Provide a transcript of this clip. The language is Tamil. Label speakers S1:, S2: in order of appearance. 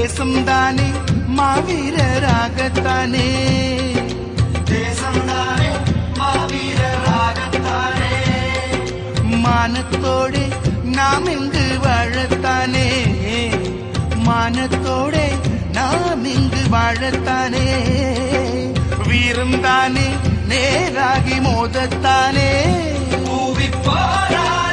S1: தேசம்தானே மாவீரராகத்தானே,
S2: தேசம்தானே மாவீரராகத்தானே,
S1: மானத்தோடு நாம் இங்கு வாழத்தானே, மானத்தோடு நாம் இங்கு வாழத்தானே, வீரம்தானே நேராகி மோதத்தானே,
S2: பூவி போராட